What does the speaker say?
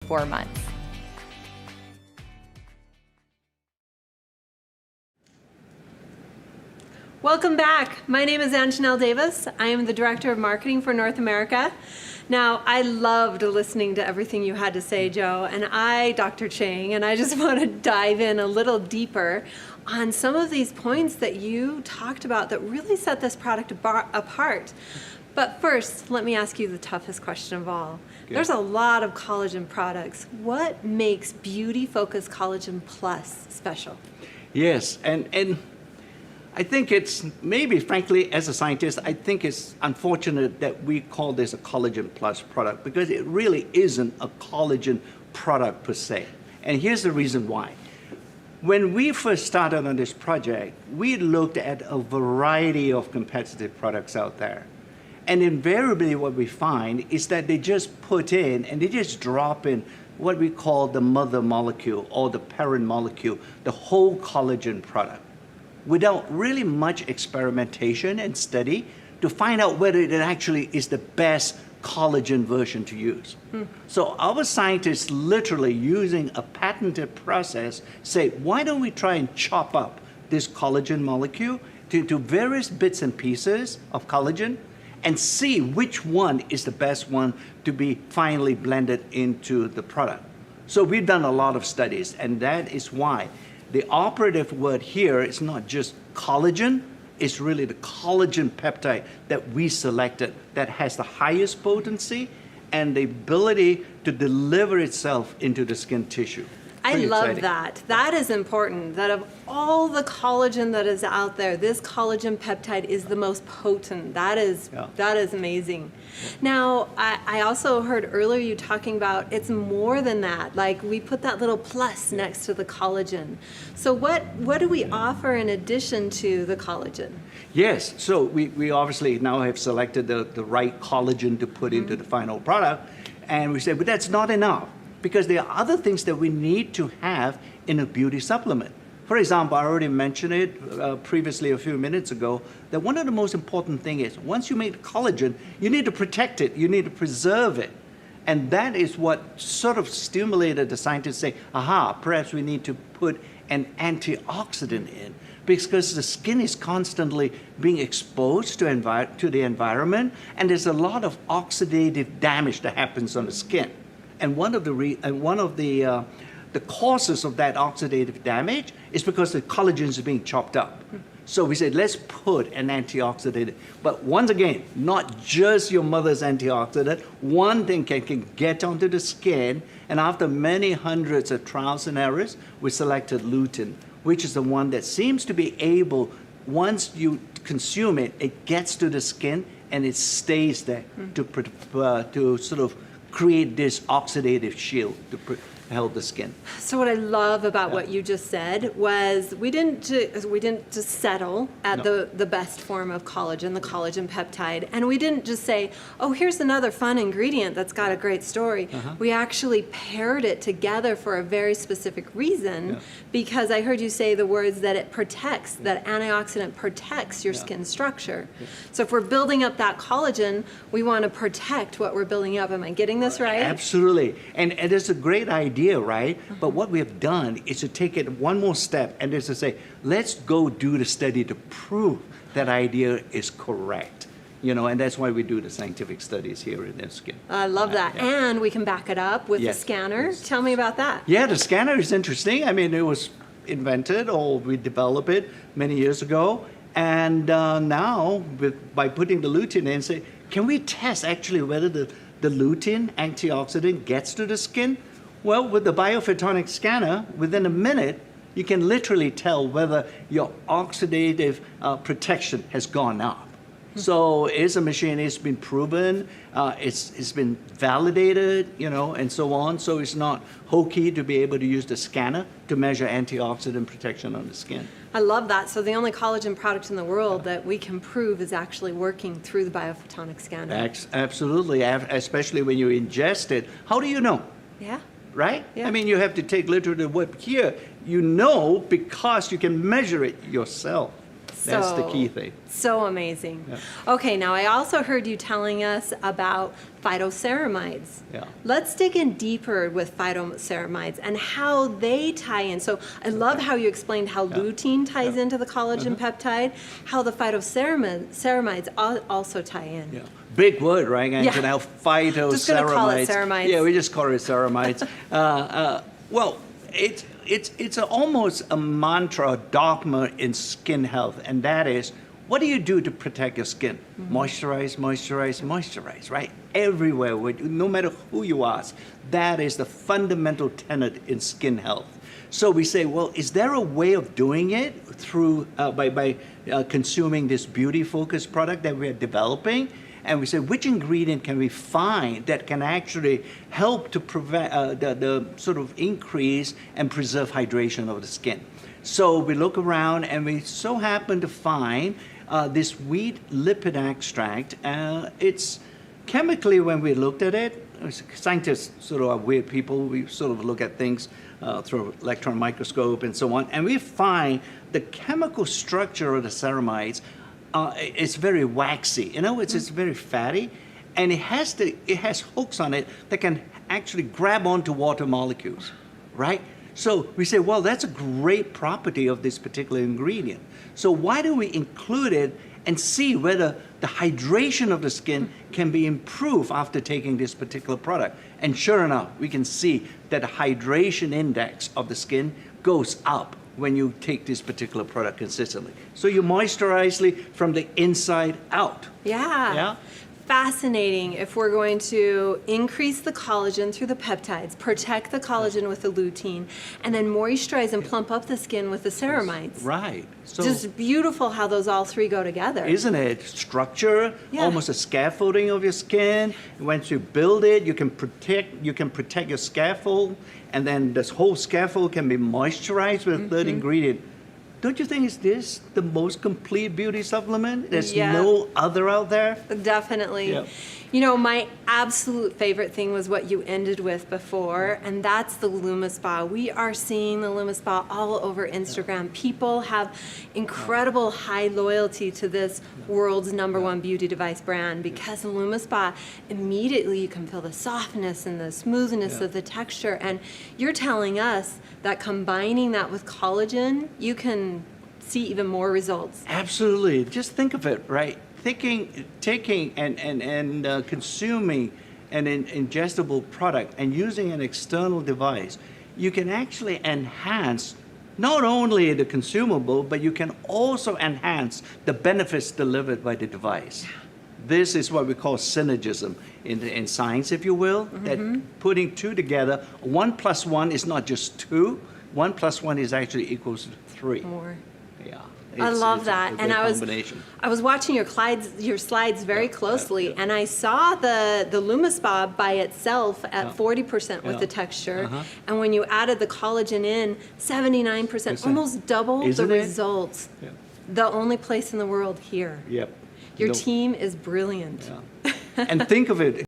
4 months. Welcome back. My name is Anjanelle Davis. I am the Director of Marketing for North America. Now, I loved listening to everything you had to say, Joe, and Dr. Chang, and I just want to dive in a little deeper on some of these points that you talked about that really set this product apart. But first, let me ask you the toughest question of all. Good. There's a lot of collagen products. What makes Beauty Focus Collagen Plus special? Yes, and I think it's maybe, frankly, as a scientist, I think it's unfortunate that we call this a collagen plus product because it really isn't a collagen product per se. And here's the reason why. When we first started on this project, we looked at a variety of competitive products out there. And invariably what we find is that they just put in and they just drop in what we call the mother molecule or the parent molecule, the whole collagen product, without really much experimentation and study to find out whether it actually is the best collagen version to use. So our scientists literally using a patented process say, why don't we try and chop up this collagen molecule to various bits and pieces of collagen and see which one is the best one to be finally blended into the product. So we've done a lot of studies, and that is why the operative word here is not just collagen, it's really the collagen peptide that we selected that has the highest potency and the ability to deliver itself into the skin tissue. I Pretty love exciting. that. That is important, that of all the collagen that is out there, this collagen peptide is the most potent. That is amazing. Now, I also heard earlier you talking about it's more than that. Like we put that little plus next to the collagen. So what do we offer in addition to the collagen? Yes, so we obviously now have selected the right collagen to put into the final product, and we said, but that's not enough, because there are other things that we need to have in a beauty supplement. For example, I already mentioned it previously a few minutes ago, that one of the most important things is once you make collagen, you need to protect it, you need to preserve it. And that is what sort of stimulated the scientists to say, aha, perhaps we need to put an antioxidant in, because the skin is constantly being exposed to the environment, and there's a lot of oxidative damage that happens on the skin. And one of the causes of that oxidative damage is because the collagens are being chopped up. So we said, let's put an antioxidant. But once again, not just your mother's antioxidant. One thing can get onto the skin. And after many hundreds of trials and errors, we selected lutein, which is the one that seems to be able, once you consume it, it gets to the skin and it stays there to sort of create this oxidative shield to help the skin. So what I love about what you just said was we didn't just settle at the best form of collagen, the collagen peptide, and we didn't just say, oh, here's another fun ingredient that's got a great story. We actually paired it together for a very specific reason, because I heard you say the words that it protects, that antioxidant protects your skin structure. So if we're building up that collagen, we want to protect what we're building up. Am I getting this right? Absolutely. And it's a great idea, right? But what we have done is to take it one more step and is to say, let's go do the study to prove that idea is correct. You know, and that's why we do the scientific studies here in Nu Skin. I love that. And we can back it up with the scanner. Tell me about that. Yeah, the scanner is interesting. I mean, it was invented, or we developed it many years ago. And now, by putting the lutein in, say, can we test actually whether the lutein antioxidant gets to the skin? Well, with the biophotonic scanner, within a minute, you can literally tell whether your oxidative protection has gone up. So it's a machine, it's been proven, it's been validated, you know, and so on. So it's not hokey to be able to use the scanner to measure antioxidant protection on the skin. I love that. So the only collagen product in the world that we can prove is actually working through the biophotonic scanner. Absolutely, especially when you ingest it. How do you know? Yeah. Right? Yeah. I mean, you have to take literally the word here. You know because you can measure it yourself. That's the So- key thing. So amazing. Yeah. Okay, now I also heard you telling us about phytoceramides. Yeah. Let's dig in deeper with phytoceramides and how they tie in. So I love how you explained how lutein ties into the collagen peptide, how the phytoceramides also tie in. Yeah. Big word, right? And Yeah. now phytoceramides. Just gonna call it ceramides. Yeah, we just call it ceramides. Well, it's almost a mantra, a dogma in skin health, and that is, what do you do to protect your skin? Moisturize, moisturize, moisturize, right? Everywhere, no matter who you ask, that is the fundamental tenet in skin health. So we say, well, is there a way of doing it through by consuming this beauty-focused product that we are developing? And we say, which ingredient can we find that can actually help to prevent the sort of increase and preserve hydration of the skin? So we look around and we so happen to find this wheat lipid extract. It's chemically, when we looked at it, scientists sort of are weird people. We sort of look at things through electron microscope and so on, and we find the chemical structure of the ceramides. It's very waxy, it's very fatty, and it has hooks on it that can actually grab onto water molecules, right? So we say, well, that's a great property of this particular ingredient. So why do we include it and see whether the hydration of the skin can be improved after taking this particular product? And sure enough, we can see that the hydration index of the skin goes up when you take this particular product consistently. So you moisturize from the inside out. Yeah. Yeah? Fascinating. If we're going to increase the collagen through the peptides, protect the collagen with the lutein, and then moisturize and plump up the skin with the ceramides. Right. So Just beautiful how those all three go together. isn't it? Structure, Yeah. almost a scaffolding of your skin. Once you build it, you can protect your scaffold, and then this whole scaffold can be moisturized with a third ingredient. Don't you think is this the most complete beauty supplement? There's Yeah. no other out there? Definitely. Yeah. You know, my absolute favorite thing was what you ended with before, and that's the LumiSpa. We are seeing the LumiSpa all over Instagram. People have incredible high loyalty to this world's #1 beauty device brand because the LumiSpa, immediately you can feel the softness and the smoothness of the texture. And you're telling us that combining that with collagen, you can see even more results. Absolutely. Just think of it, right? Taking and consuming an ingestible product and using an external device, you can actually enhance not only the consumable, but you can also enhance the benefits delivered by the device. This is what we call synergism in science, if you will, that putting two together, 1 + 1 is not just 2, 1 + 1 is actually equals to 3. More. Yeah. I love it's that. a And great I was combination. watching your slides very closely, and I saw the LumiSpa by itself at 40% with Yeah. the texture, Uh-huh. and when you added the collagen in, 79%, almost double Isn't the it? results. Yeah. The only place in the world here. Yep. Your No- team is brilliant. Yeah. And think of it,